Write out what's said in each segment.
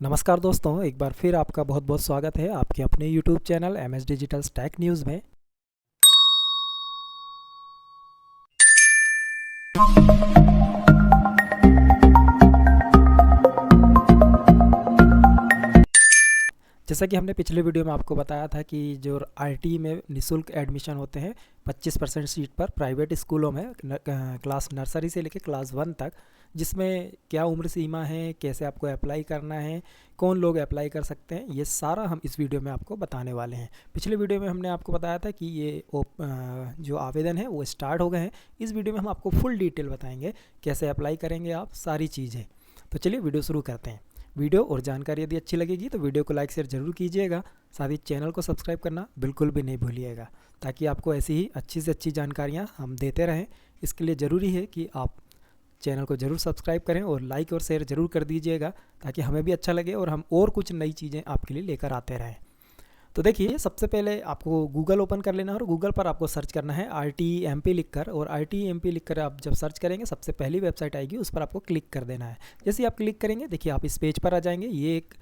नमस्कार दोस्तों, एक बार फिर आपका बहुत बहुत स्वागत है आपके अपने YouTube channel MS digital stack news में। जैसा कि हमने पिछले वीडियो में आपको बताया था कि जो आईटी में निःशुल्क एडमिशन होते हैं 25% सीट पर प्राइवेट स्कूलों में क्लास नर्सरी से लेकर क्लास 1 तक, जिसमें क्या उम्र सीमा है, कैसे आपको अप्लाई करना है, कौन लोग अप्लाई कर सकते हैं, ये सारा हम इस वीडियो में आपको बताने वाले हैं। पिछले वीडियो में हमने आपको बताया था कि ये जो आवेदन है वो स्टार्ट हो गए हैं। इस वीडियो में हम आपको फुल डिटेल बताएंगे कैसे अप्लाई करेंगे आप, सारी चीज़ें। तो चलिए वीडियो शुरू करते हैं। वीडियो और जानकारी यदि अच्छी लगेगी तो वीडियो को लाइक शेयर ज़रूर कीजिएगा। साथ ही चैनल को सब्सक्राइब करना बिल्कुल भी नहीं भूलिएगा, ताकि आपको ऐसी ही अच्छी से अच्छी जानकारियाँ हम देते रहें। इसके लिए ज़रूरी है कि आप चैनल को ज़रूर सब्सक्राइब करें और लाइक और शेयर ज़रूर कर दीजिएगा, ताकि हमें भी अच्छा लगे और हम और कुछ नई चीज़ें आपके लिए लेकर आते रहें। तो देखिए, सबसे पहले आपको गूगल ओपन कर लेना है और गूगल पर आपको सर्च करना है RTEMP लिखकर। और RTEMP लिखकर आप जब सर्च करेंगे, सबसे पहली वेबसाइट आएगी, उस पर आपको क्लिक कर देना है। जैसे आप क्लिक करेंगे, देखिए आप इस पेज पर आ जाएंगे। ये एक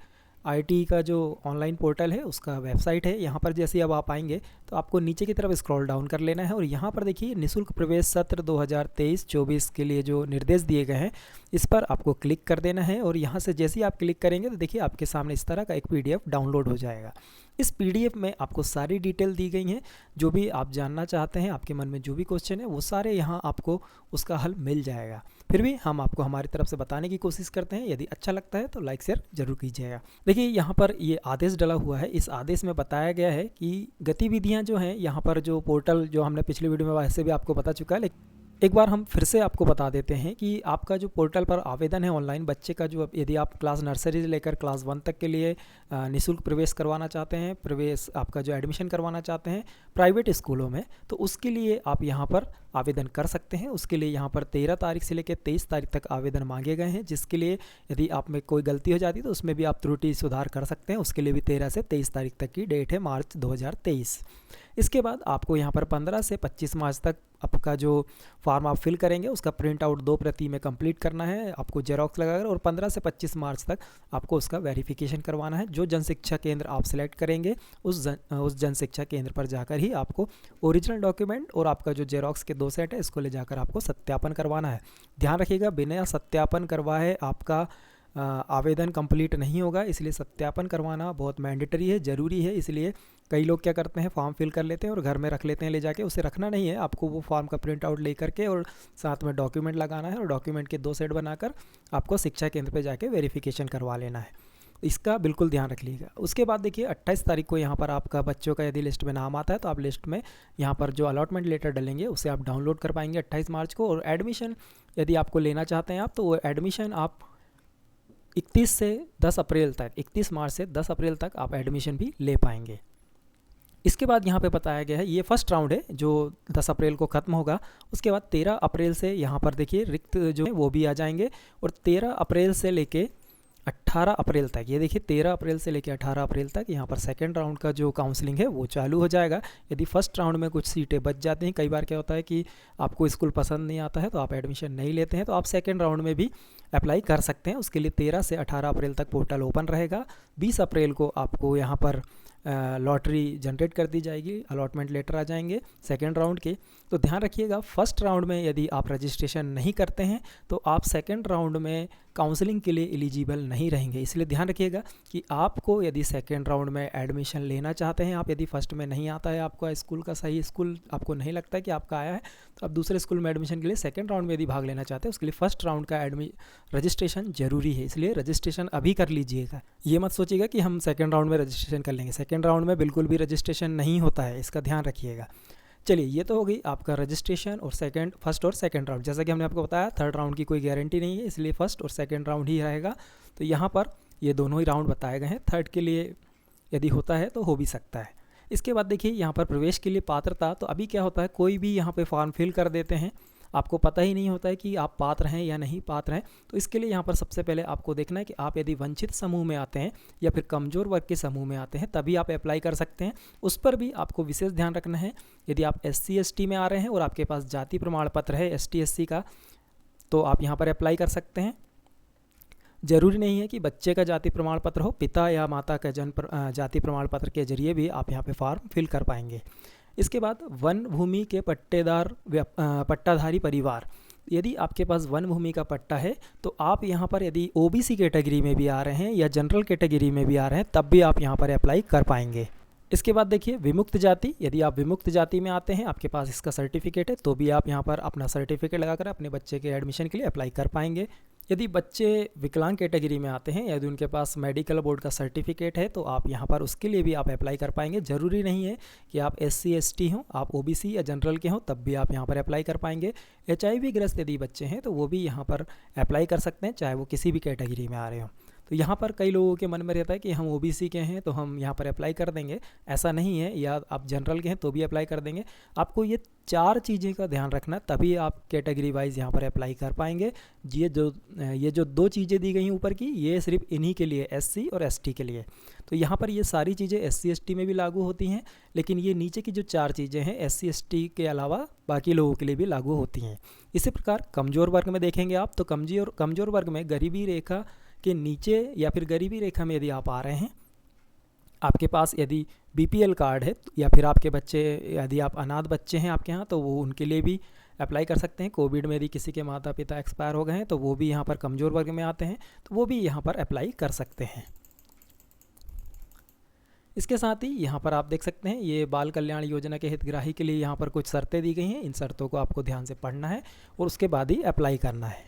आईटी का जो ऑनलाइन पोर्टल है उसका वेबसाइट है। यहाँ पर जैसे अब आप आएंगे तो आपको नीचे की तरफ स्क्रॉल डाउन कर लेना है और यहाँ पर देखिए निःशुल्क प्रवेश सत्र 2023-24 के लिए जो निर्देश दिए गए हैं, इस पर आपको क्लिक कर देना है। और यहाँ से जैसे ही आप क्लिक करेंगे तो देखिए आपके सामने इस तरह का एक PDF डाउनलोड हो जाएगा। इस PDF में आपको सारी डिटेल दी गई हैं। जो भी आप जानना चाहते हैं, आपके मन में जो भी क्वेश्चन है, वो सारे यहाँ आपको उसका हल मिल जाएगा। फिर भी हम आपको हमारी तरफ से बताने की कोशिश करते हैं। यदि अच्छा लगता है तो लाइक शेयर जरूर कीजिएगा। देखिए, यहाँ पर ये आदेश डला हुआ है। इस आदेश में बताया गया है कि गतिविधियाँ जो हैं, यहाँ पर जो पोर्टल जो हमने पिछली वीडियो में वैसे भी आपको पता चुका है, लेकिन एक बार हम फिर से आपको बता देते हैं कि आपका जो पोर्टल पर आवेदन है ऑनलाइन बच्चे का, जो यदि आप क्लास नर्सरी से लेकर क्लास 1 तक के लिए निःशुल्क प्रवेश करवाना चाहते हैं, प्रवेश आपका जो एडमिशन करवाना चाहते हैं प्राइवेट स्कूलों में, तो उसके लिए आप यहाँ पर आवेदन कर सकते हैं। उसके लिए यहाँ पर 13 तारीख से लेकर 23 तारीख तक आवेदन मांगे गए हैं, जिसके लिए यदि आप में कोई गलती हो जाती है तो उसमें भी आप त्रुटि सुधार कर सकते हैं। उसके लिए भी 13 से 23 तारीख तक की डेट है, मार्च 2023। इसके बाद आपको यहाँ पर 15 से 25 मार्च तक आपका जो फॉर्म आप फिल करेंगे उसका प्रिंट आउट 2 प्रति में कंप्लीट करना है आपको जेरोक्स लगाकर, और 15 से 25 मार्च तक आपको उसका वेरिफिकेशन करवाना है। जो जनशिक्षा केंद्र आप सिलेक्ट करेंगे उस जनशिक्षा केंद्र पर जाकर ही आपको ओरिजिनल डॉक्यूमेंट और आपका जो जेरोक्स के 2 सेट है, इसको ले जाकर आपको सत्यापन करवाना है। ध्यान रखिएगा, बिना सत्यापन करवाए आपका आवेदन कंप्लीट नहीं होगा, इसलिए सत्यापन करवाना बहुत मैंडेटरी है, ज़रूरी है। इसलिए कई लोग क्या करते हैं, फॉर्म फिल कर लेते हैं और घर में रख लेते हैं ले जाके। उसे रखना नहीं है, आपको वो फॉर्म का प्रिंट आउट ले करके और साथ में डॉक्यूमेंट लगाना है और डॉक्यूमेंट के 2 सेट बनाकर आपको शिक्षा केंद्र पर जाके वेरिफिकेशन करवा लेना है। इसका बिल्कुल ध्यान रख लीजिएगा। उसके बाद देखिए 28 तारीख को यहाँ पर आपका बच्चों का यदि लिस्ट में नाम आता है तो आप लिस्ट में यहाँ पर जो अलॉटमेंट लेटर डलेंगे उसे आप डाउनलोड कर पाएंगे 28 मार्च को। और एडमिशन यदि आपको लेना चाहते हैं आप, तो वो एडमिशन आप 31 से 10 अप्रैल तक, 31 मार्च से 10 अप्रैल तक आप एडमिशन भी ले पाएंगे। इसके बाद यहाँ पे बताया गया है, ये फर्स्ट राउंड है जो 10 अप्रैल को ख़त्म होगा। उसके बाद 13 अप्रैल से यहाँ पर देखिए रिक्त जो है वो भी आ जाएंगे, और 13 अप्रैल से लेके 18 अप्रैल तक, ये देखिए 13 अप्रैल से लेकर 18 अप्रैल तक यहाँ पर सेकंड राउंड का जो काउंसलिंग है वो चालू हो जाएगा। यदि फर्स्ट राउंड में कुछ सीटें बच जाती हैं, कई बार क्या होता है कि आपको स्कूल पसंद नहीं आता है तो आप एडमिशन नहीं लेते हैं, तो आप सेकंड राउंड में भी अप्लाई कर सकते हैं। उसके लिए 13 से 18 अप्रैल तक पोर्टल ओपन रहेगा। 20 अप्रैल को आपको यहाँ पर लॉटरी जनरेट कर दी जाएगी, अलॉटमेंट लेटर आ जाएंगे सेकेंड राउंड के। तो ध्यान रखिएगा, फर्स्ट राउंड में यदि आप रजिस्ट्रेशन नहीं करते हैं तो आप सेकेंड राउंड में काउंसलिंग के लिए एलिजिबल नहीं रहेंगे। इसलिए ध्यान रखिएगा कि आपको यदि सेकेंड राउंड में एडमिशन लेना चाहते हैं, आप यदि फर्स्ट में नहीं आता है आपका स्कूल का सही स्कूल, आपको नहीं लगता है कि आपका आया है, तो आप दूसरे स्कूल में एडमिशन के लिए सेकेंड राउंड में यदि भाग लेना चाहते हैं, उसके लिए फर्स्ट राउंड का रजिस्ट्रेशन जरूरी है। इसलिए रजिस्ट्रेशन अभी कर लीजिएगा। ये मत सोचिएगा कि हम सेकेंड राउंड में रजिस्ट्रेशन कर लेंगे, सेकेंड राउंड में बिल्कुल भी रजिस्ट्रेशन नहीं होता है, इसका ध्यान रखिएगा। चलिए, ये तो हो गई आपका रजिस्ट्रेशन और फर्स्ट और सेकंड राउंड। जैसा कि हमने आपको बताया, थर्ड राउंड की कोई गारंटी नहीं है, इसलिए फर्स्ट और सेकंड राउंड ही रहेगा। तो यहाँ पर ये दोनों ही राउंड बताए गए हैं। थर्ड के लिए यदि होता है तो हो भी सकता है। इसके बाद देखिए यहाँ पर प्रवेश के लिए पात्रता, तो अभी क्या होता है, कोई भी यहाँ पे फॉर्म फिल कर देते हैं, आपको पता ही नहीं होता है कि आप पात्र हैं या नहीं पात्र हैं। तो इसके लिए यहाँ पर सबसे पहले आपको देखना है कि आप यदि वंचित समूह में आते हैं या फिर कमज़ोर वर्ग के समूह में आते हैं, तभी आप अप्लाई कर सकते हैं। उस पर भी आपको विशेष ध्यान रखना है। यदि आप SC ST में आ रहे हैं और आपके पास जाति प्रमाण पत्र है ST SC का, तो आप यहाँ पर अप्लाई कर सकते हैं। ज़रूरी नहीं है कि बच्चे का जाति प्रमाण पत्र हो, पिता या माता का जाति प्रमाण पत्र के जरिए भी आप यहाँ पे फॉर्म फिल कर पाएंगे। इसके बाद वन भूमि के पट्टाधारी परिवार, यदि आपके पास वन भूमि का पट्टा है तो आप यहाँ पर यदि ओबीसी कैटेगरी में भी आ रहे हैं या जनरल कैटेगरी में भी आ रहे हैं तब भी आप यहाँ पर अप्लाई कर पाएंगे। इसके बाद देखिए विमुक्त जाति, यदि आप विमुक्त जाति में आते हैं, आपके पास इसका सर्टिफिकेट है, तो भी आप यहाँ पर अपना सर्टिफिकेट लगाकर अपने बच्चे के एडमिशन के लिए अप्लाई कर पाएंगे। यदि बच्चे विकलांग कैटेगरी में आते हैं, यदि उनके पास मेडिकल बोर्ड का सर्टिफिकेट है, तो आप यहाँ पर उसके लिए भी आप अप्लाई कर पाएंगे। ज़रूरी नहीं है कि आप SC ST हों, आप OBC या जनरल के हों तब भी आप यहाँ पर अप्लाई कर पाएंगे। HIV ग्रस्त यदि बच्चे हैं तो वो भी यहाँ पर अप्लाई कर सकते हैं, चाहे वो किसी भी कैटेगरी में आ रहे हों। तो यहाँ पर कई लोगों के मन में रहता है कि हम OBC के हैं तो हम यहाँ पर अप्लाई कर देंगे, ऐसा नहीं है। या आप जनरल के हैं तो भी अप्लाई कर देंगे। आपको ये 4 चीज़ें का ध्यान रखना, तभी आप कैटेगरी वाइज यहाँ पर अप्लाई कर पाएंगे। ये जो 2 चीज़ें दी गई हैं ऊपर की, ये सिर्फ इन्हीं के लिए, SC और ST के लिए। तो यहाँ पर ये सारी चीज़ें SC ST में भी लागू होती हैं, लेकिन ये नीचे की जो 4 चीज़ें हैं SC ST के अलावा बाकी लोगों के लिए भी लागू होती हैं। इसी प्रकार कमज़ोर वर्ग में देखेंगे आप तो कमज़ोर वर्ग में गरीबी रेखा के नीचे या फिर गरीबी रेखा में यदि आप आ रहे हैं, आपके पास यदि BPL कार्ड है या फिर आपके बच्चे, यदि आप अनाथ बच्चे हैं आपके यहाँ, तो वो उनके लिए भी अप्लाई कर सकते हैं। कोविड में यदि किसी के माता पिता एक्सपायर हो गए हैं तो वो भी यहाँ पर कमज़ोर वर्ग में आते हैं, तो वो भी यहाँ पर अप्लाई कर सकते हैं। इसके साथ ही यहाँ पर आप देख सकते हैं ये बाल कल्याण योजना के हितग्राही के लिए यहाँ पर कुछ शर्तें दी गई हैं। इन शर्तों को आपको ध्यान से पढ़ना है और उसके बाद ही अप्लाई करना है।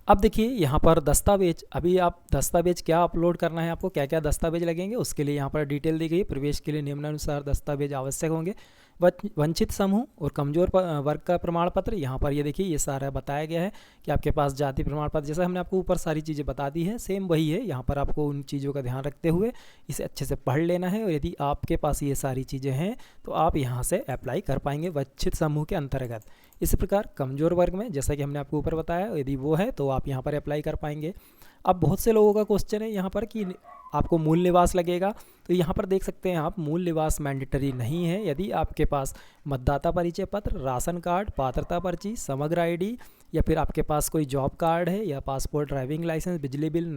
अब देखिए यहाँ पर दस्तावेज, अभी आप दस्तावेज क्या अपलोड करना है, आपको क्या क्या दस्तावेज लगेंगे उसके लिए यहाँ पर डिटेल दी गई है। प्रवेश के लिए निम्नानुसार दस्तावेज आवश्यक होंगे। वंचित समूह और कमज़ोर वर्ग का प्रमाण पत्र, यहाँ पर ये देखिए ये सारा बताया गया है कि आपके पास जाति प्रमाण पत्र, जैसा हमने आपको ऊपर सारी चीज़ें बता दी है सेम वही है। यहाँ पर आपको उन चीज़ों का ध्यान रखते हुए इसे अच्छे से पढ़ लेना है, और यदि आपके पास ये सारी चीज़ें हैं तो आप यहाँ से अप्लाई कर पाएंगे वंचित समूह के अंतर्गत। इसी प्रकार कमज़ोर वर्ग में, जैसा कि हमने आपको ऊपर बताया, यदि वो है तो आप यहाँ पर अप्लाई कर पाएंगे। अब बहुत से लोगों का क्वेश्चन है यहाँ पर कि आपको मूल निवास लगेगा, तो यहाँ पर देख सकते हैं आप मूल निवास मैंडेटरी नहीं है। यदि आपके पास मतदाता परिचय पत्र, राशन कार्ड, पात्रता पर्ची, समग्र ID, या फिर आपके पास कोई जॉब कार्ड है या पासपोर्ट, ड्राइविंग लाइसेंस, बिजली बिल,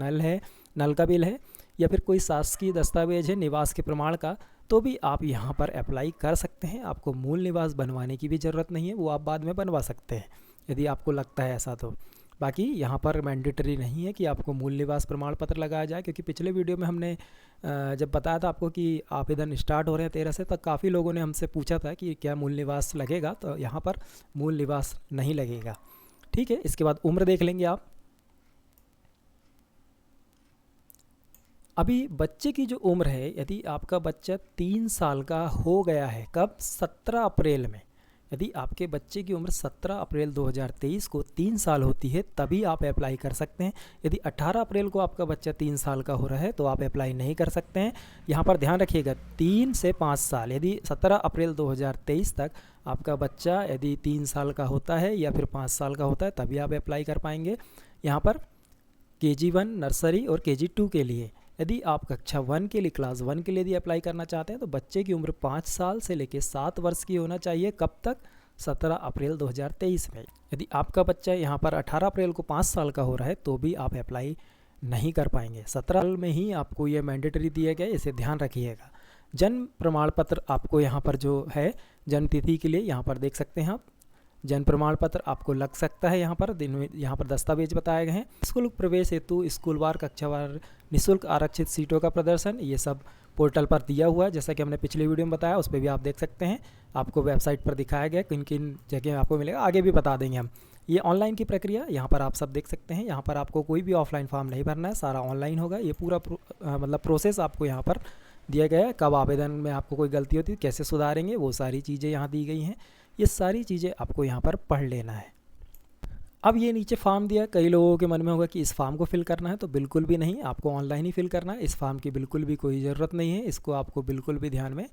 नल का बिल है, या फिर कोई शासकीय दस्तावेज है निवास के प्रमाण का, तो भी आप यहाँ पर अप्लाई कर सकते हैं। आपको मूल निवास बनवाने की भी ज़रूरत नहीं है, वो आप बाद में बनवा सकते हैं यदि आपको लगता है ऐसा। तो बाकी यहाँ पर मैंडेटरी नहीं है कि आपको मूल निवास प्रमाण पत्र लगाया जाए, क्योंकि पिछले वीडियो में हमने जब बताया था आपको कि आवेदन स्टार्ट हो रहे हैं 13 से, तब काफ़ी लोगों ने हमसे पूछा था कि क्या मूल निवास लगेगा, तो यहाँ पर मूल निवास नहीं लगेगा। ठीक है, इसके बाद उम्र देख लेंगे आप। अभी बच्चे की जो उम्र है, यदि आपका बच्चा 3 साल का हो गया है, कब? 17 अप्रैल में। यदि आपके बच्चे की उम्र 17 अप्रैल 2023 को 3 साल होती है तभी आप अप्लाई कर सकते हैं। यदि 18 अप्रैल को आपका बच्चा 3 साल का हो रहा है तो आप अप्लाई नहीं कर सकते हैं। यहाँ पर ध्यान रखिएगा 3 से 5 साल, यदि 17 अप्रैल 2023 तक आपका बच्चा यदि 3 साल का होता है या फिर 5 साल का होता है तभी आप अप्लाई कर पाएंगे। यहाँ पर KG1 नर्सरी और KG2 के लिए, यदि आप कक्षा 1 के लिए, क्लास 1 के लिए यदि अप्लाई करना चाहते हैं तो बच्चे की उम्र 5 साल से लेकर 7 वर्ष की होना चाहिए। कब तक? 17 अप्रैल 2023 में। यदि आपका बच्चा यहाँ पर 18 अप्रैल को 5 साल का हो रहा है तो भी आप अप्लाई नहीं कर पाएंगे। 17 साल में ही आपको ये मैंडेटरी दिया गया है, इसे ध्यान रखिएगा। जन्म प्रमाण पत्र आपको यहाँ पर जो है जन्म तिथि के लिए यहाँ पर देख सकते हैं आप, जन्म प्रमाण पत्र आपको लग सकता है। यहाँ पर दस्तावेज बताए गए हैं। निःशुल्क प्रवेश हेतु स्कूलवार कक्षावार निःशुल्क आरक्षित सीटों का प्रदर्शन, ये सब पोर्टल पर दिया हुआ है, जैसा कि हमने पिछले वीडियो में बताया, उस पर भी आप देख सकते हैं। आपको वेबसाइट पर दिखाया गया किन किन जगह आपको मिलेगा, आगे भी बता देंगे हम। ये ऑनलाइन की प्रक्रिया यहाँ पर आप सब देख सकते हैं। यहाँ पर आपको कोई भी ऑफलाइन फॉर्म नहीं भरना है, सारा ऑनलाइन होगा। ये पूरा प्रोसेस आपको यहाँ पर दिया गया है। कब आवेदन में आपको कोई गलती होती है कैसे सुधारेंगे, वो सारी चीज़ें यहाँ दी गई हैं। ये सारी चीज़ें आपको यहाँ पर पढ़ लेना है। अब ये नीचे फॉर्म दिया, कई लोगों के मन में होगा कि इस फॉर्म को फिल करना है, तो बिल्कुल भी नहीं, आपको ऑनलाइन ही फिल करना है। इस फॉर्म की बिल्कुल भी कोई ज़रूरत नहीं है, इसको आपको बिल्कुल भी ध्यान में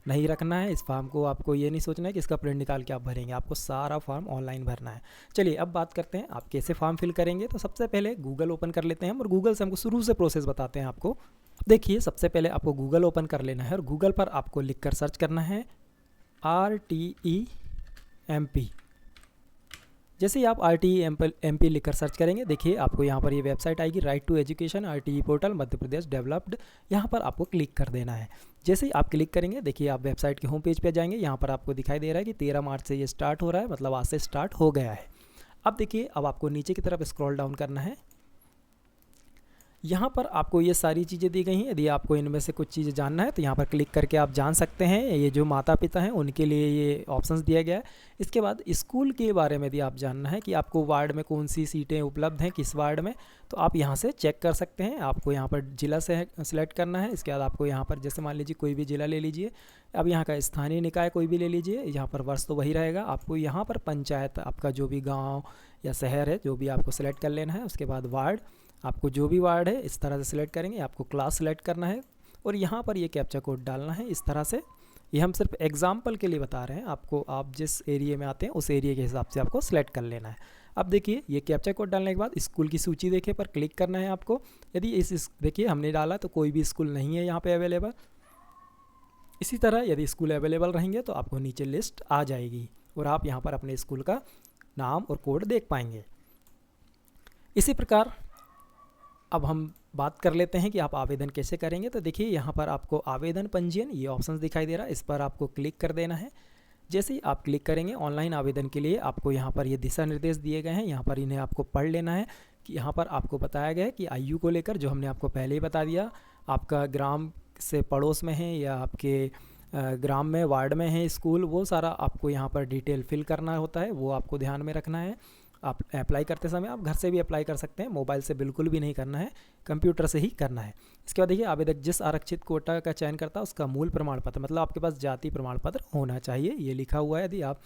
नहीं रखना है। इस फॉर्म को आपको ये नहीं सोचना है कि इसका प्रिंट निकाल के आप भरेंगे, आपको सारा फॉर्म ऑनलाइन भरना है। चलिए अब बात करते हैं आप कैसे फॉर्म फिल करेंगे। तो सबसे पहले गूगल ओपन कर लेते हैं हम, और गूगल से हमको शुरू से प्रोसेस बताते हैं आपको। देखिए सबसे पहले आपको गूगल ओपन कर लेना है, और गूगल पर आपको लिख कर सर्च करना है RTEMP, जैसे ही आप RTE MP लिखकर सर्च करेंगे, देखिए आपको यहाँ पर ये वेबसाइट आएगी, right to education RTE portal Madhya Pradesh developed. यहाँ पर आपको क्लिक कर देना है। जैसे ही आप क्लिक करेंगे, देखिए आप वेबसाइट के होम पेज पे जाएंगे। यहाँ पर आपको दिखाई दे रहा है कि 13 मार्च से ये स्टार्ट हो रहा है, मतलब आज से स्टार्ट हो गया है। अब देखिए, अब आपको नीचे की तरफ स्क्रॉल डाउन करना है। यहाँ पर आपको ये सारी चीज़ें दी गई हैं। यदि आपको इनमें से कुछ चीज़ें जानना है तो यहाँ पर क्लिक करके आप जान सकते हैं। ये जो माता पिता हैं उनके लिए ये ऑप्शंस दिया गया है। इसके बाद स्कूल के बारे में यदि आप जानना है कि आपको वार्ड में कौन सी सीटें उपलब्ध हैं, किस वार्ड में, तो आप यहाँ से चेक कर सकते हैं। आपको यहाँ पर ज़िला से सिलेक्ट करना है। इसके बाद आपको यहाँ पर जैसे मान लीजिए कोई भी ज़िला ले लीजिए। अब यहाँ का स्थानीय निकाय कोई भी ले लीजिए। यहाँ पर वर्ष तो वही रहेगा। आपको यहाँ पर पंचायत, आपका जो भी गाँव या शहर है, जो भी आपको सेलेक्ट कर लेना है। उसके बाद वार्ड, आपको जो भी वार्ड है इस तरह से सिलेक्ट करेंगे। आपको क्लास सेलेक्ट करना है और यहाँ पर ये कैप्चा कोड डालना है इस तरह से। ये हम सिर्फ एग्जाम्पल के लिए बता रहे हैं आपको, आप जिस एरिया में आते हैं उस एरिया के हिसाब से आपको सेलेक्ट कर लेना है। अब देखिए, ये कैप्चा कोड डालने के बाद स्कूल की सूची देखिए पर क्लिक करना है आपको। यदि इस देखिए हमने डाला तो कोई भी स्कूल नहीं है यहाँ पे अवेलेबल। इसी तरह यदि स्कूल अवेलेबल रहेंगे तो आपको नीचे लिस्ट आ जाएगी और आप यहाँ पर अपने स्कूल का नाम और कोड देख पाएंगे। इसी प्रकार अब हम बात कर लेते हैं कि आप आवेदन कैसे करेंगे। तो देखिए, यहाँ पर आपको आवेदन पंजीयन ये ऑप्शन दिखाई दे रहा है, इस पर आपको क्लिक कर देना है। जैसे ही आप क्लिक करेंगे, ऑनलाइन आवेदन के लिए आपको यहाँ पर ये दिशा निर्देश दिए गए हैं। यहाँ पर इन्हें आपको पढ़ लेना है कि यहाँ पर आपको बताया गया है कि आयु को लेकर, जो हमने आपको पहले ही बता दिया, आपका ग्राम से पड़ोस में है या आपके ग्राम में वार्ड में है स्कूल, वो सारा आपको यहाँ पर डिटेल फिल करना होता है, वो आपको ध्यान में रखना है। आप अप्लाई करते समय आप घर से भी अप्लाई कर सकते हैं, मोबाइल से बिल्कुल भी नहीं करना है, कंप्यूटर से ही करना है। इसके बाद देखिए, आवेदक जिस आरक्षित कोटा का चयन करता है उसका मूल प्रमाण पत्र, मतलब आपके पास जाति प्रमाण पत्र होना चाहिए, ये लिखा हुआ है यदि आप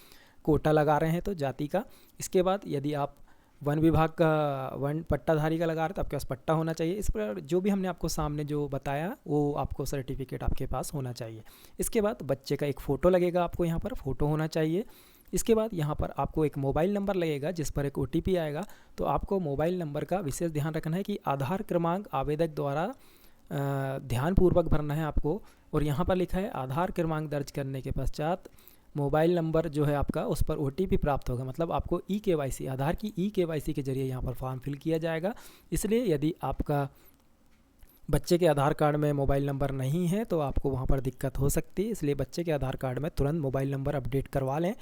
कोटा लगा रहे हैं तो जाति का। इसके बाद यदि आप वन विभाग का वन पट्टाधारी का लगा रहे हैं तो आपके पास पट्टा होना चाहिए। इस पर जो भी हमने आपको सामने जो बताया वो आपको सर्टिफिकेट आपके पास होना चाहिए। इसके बाद बच्चे का एक फ़ोटो लगेगा, आपको यहाँ पर फ़ोटो होना चाहिए। इसके बाद यहाँ पर आपको एक मोबाइल नंबर लगेगा जिस पर एक OTP आएगा। तो आपको मोबाइल नंबर का विशेष ध्यान रखना है कि आधार क्रमांक आवेदक द्वारा ध्यानपूर्वक भरना है आपको। और यहाँ पर लिखा है आधार क्रमांक दर्ज करने के पश्चात मोबाइल नंबर जो है आपका उस पर OTP प्राप्त होगा, मतलब आपको eKYC, आधार की eKYC के जरिए यहाँ पर फॉर्म फिल किया जाएगा। इसलिए यदि आपका बच्चे के आधार कार्ड में मोबाइल नंबर नहीं है तो आपको वहाँ पर दिक्कत हो सकती है। इसलिए बच्चे के आधार कार्ड में तुरंत मोबाइल नंबर अपडेट करवा लें,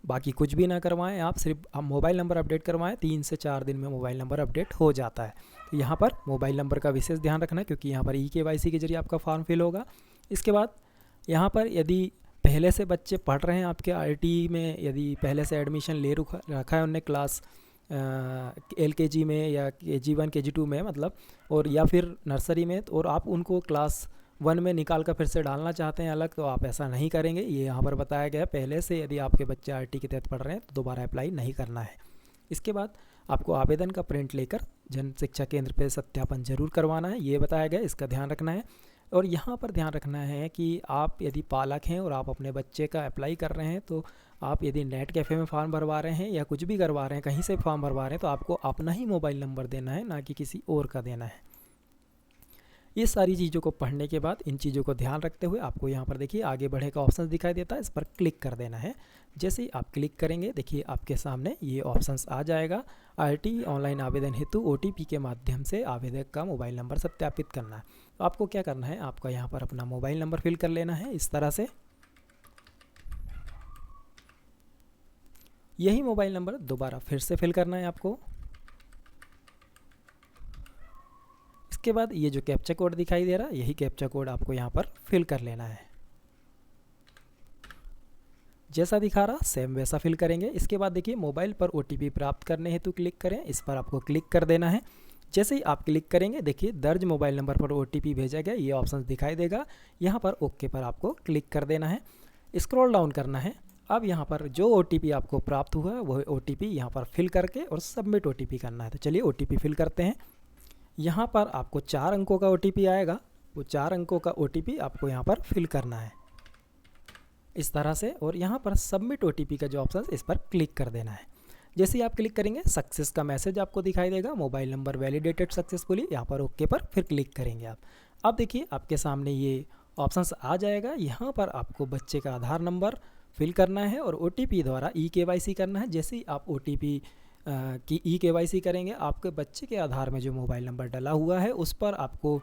बाकी कुछ भी ना करवाएं। आप सिर्फ मोबाइल नंबर अपडेट करवाएं, 3 से 4 दिन में मोबाइल नंबर अपडेट हो जाता है। तो यहाँ पर मोबाइल नंबर का विशेष ध्यान रखना है क्योंकि यहाँ पर eKYC के जरिए आपका फॉर्म फिल होगा। इसके बाद यहाँ पर यदि पहले से बच्चे पढ़ रहे हैं आपके RTE में, यदि पहले से एडमिशन ले रखा है उनने क्लास LKG में या KG1 KG2 में मतलब, और या फिर नर्सरी में, और आप उनको क्लास 1 में निकाल कर फिर से डालना चाहते हैं अलग, तो आप ऐसा नहीं करेंगे। ये यहाँ पर बताया गया है, पहले से यदि आपके बच्चे RTE के तहत पढ़ रहे हैं तो दोबारा अप्लाई नहीं करना है। इसके बाद आपको आवेदन का प्रिंट लेकर जन शिक्षा केंद्र पर सत्यापन जरूर करवाना है, ये बताया गया, इसका ध्यान रखना है। और यहाँ पर ध्यान रखना है कि आप यदि पालक हैं और आप अपने बच्चे का अप्लाई कर रहे हैं तो आप यदि नेट कैफ़े में फॉर्म भरवा रहे हैं या कुछ भी करवा रहे हैं, कहीं से फॉर्म भरवा रहे हैं, तो आपको अपना ही मोबाइल नंबर देना है, ना कि किसी और का देना है। ये सारी चीज़ों को पढ़ने के बाद इन चीज़ों को ध्यान रखते हुए आपको यहाँ पर देखिए आगे बढ़े का ऑप्शन दिखाई देता है, इस पर क्लिक कर देना है। जैसे ही आप क्लिक करेंगे, देखिए आपके सामने ये ऑप्शंस आ जाएगा। RTE ऑनलाइन आवेदन हेतु OTP के माध्यम से आवेदक का मोबाइल नंबर सत्यापित करना है। तो आपको क्या करना है, आपका यहाँ पर अपना मोबाइल नंबर फिल कर लेना है इस तरह से। यही मोबाइल नंबर दोबारा फिर से फिल करना है आपको। इसके बाद ये जो कैप्चा कोड दिखाई दे रहा है, यही कैप्चा कोड आपको यहाँ पर फिल कर लेना है। जैसा दिखा रहा सेम वैसा फिल करेंगे। इसके बाद देखिए मोबाइल पर OTP प्राप्त करने हेतु क्लिक करें, इस पर आपको क्लिक कर देना है। जैसे ही आप क्लिक करेंगे, देखिए दर्ज मोबाइल नंबर पर OTP भेजा गया, ये ऑप्शन दिखाई देगा। यहाँ पर ओके पर आपको क्लिक कर देना है, स्क्रॉल डाउन करना है। अब यहाँ पर जो OTP आपको प्राप्त हुआ है वह OTP यहाँ पर फिल करके और सबमिट OTP करना है। तो चलिए OTP फिल करते हैं। यहाँ पर आपको 4 अंकों का OTP आएगा, वो 4 अंकों का OTP आपको यहाँ पर फिल करना है इस तरह से। और यहाँ पर सबमिट OTP का जो ऑप्शन इस पर क्लिक कर देना है। जैसे ही आप क्लिक करेंगे, सक्सेस का मैसेज आपको दिखाई देगा, मोबाइल नंबर वैलिडेटेड सक्सेसफुली। यहाँ पर ओके पर फिर क्लिक करेंगे आप। अब देखिए आपके सामने ये ऑप्शंस आ जाएगा। यहाँ पर आपको बच्चे का आधार नंबर फिल करना है और OTP द्वारा eKYC करना है। जैसे ही आप OTP की KYC करेंगे, आपके बच्चे के आधार में जो मोबाइल नंबर डला हुआ है उस पर आपको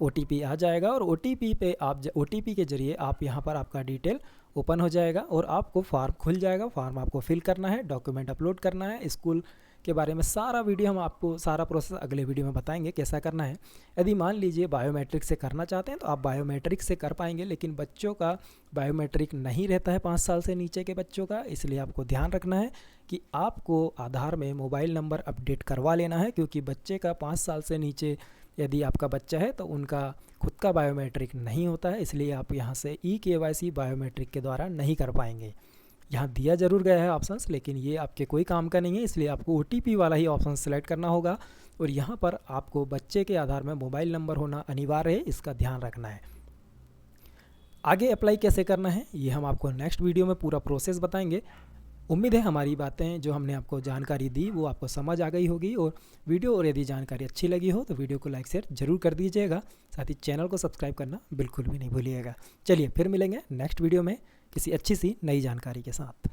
OTP आ जाएगा और OTP पे आप OTP के ज़रिए आप यहाँ पर आपका डिटेल ओपन हो जाएगा और आपको फॉर्म खुल जाएगा। फॉर्म आपको फिल करना है, डॉक्यूमेंट अपलोड करना है। स्कूल के बारे में सारा वीडियो हम आपको सारा प्रोसेस अगले वीडियो में बताएंगे कैसा करना है। यदि मान लीजिए बायोमेट्रिक से करना चाहते हैं तो आप बायोमेट्रिक से कर पाएंगे, लेकिन बच्चों का बायोमेट्रिक नहीं रहता है 5 साल से नीचे के बच्चों का, इसलिए आपको ध्यान रखना है कि आपको आधार में मोबाइल नंबर अपडेट करवा लेना है, क्योंकि बच्चे का 5 साल से नीचे यदि आपका बच्चा है तो उनका खुद का बायोमेट्रिक नहीं होता है, इसलिए आप यहाँ से KYC बायोमेट्रिक के द्वारा नहीं कर पाएंगे। यहाँ दिया ज़रूर गया है ऑप्शंस, लेकिन ये आपके कोई काम का नहीं है, इसलिए आपको OTP वाला ही ऑप्शन सेलेक्ट करना होगा और यहाँ पर आपको बच्चे के आधार में मोबाइल नंबर होना अनिवार्य है, इसका ध्यान रखना है। आगे अप्लाई कैसे करना है ये हम आपको नेक्स्ट वीडियो में पूरा प्रोसेस बताएंगे। उम्मीद है हमारी बातें जो हमने आपको जानकारी दी वो आपको समझ आ गई होगी, और वीडियो और यदि जानकारी अच्छी लगी हो तो वीडियो को लाइक शेयर जरूर कर दीजिएगा, साथ ही चैनल को सब्सक्राइब करना बिल्कुल भी नहीं भूलिएगा। चलिए फिर मिलेंगे नेक्स्ट वीडियो में किसी अच्छी सी नई जानकारी के साथ।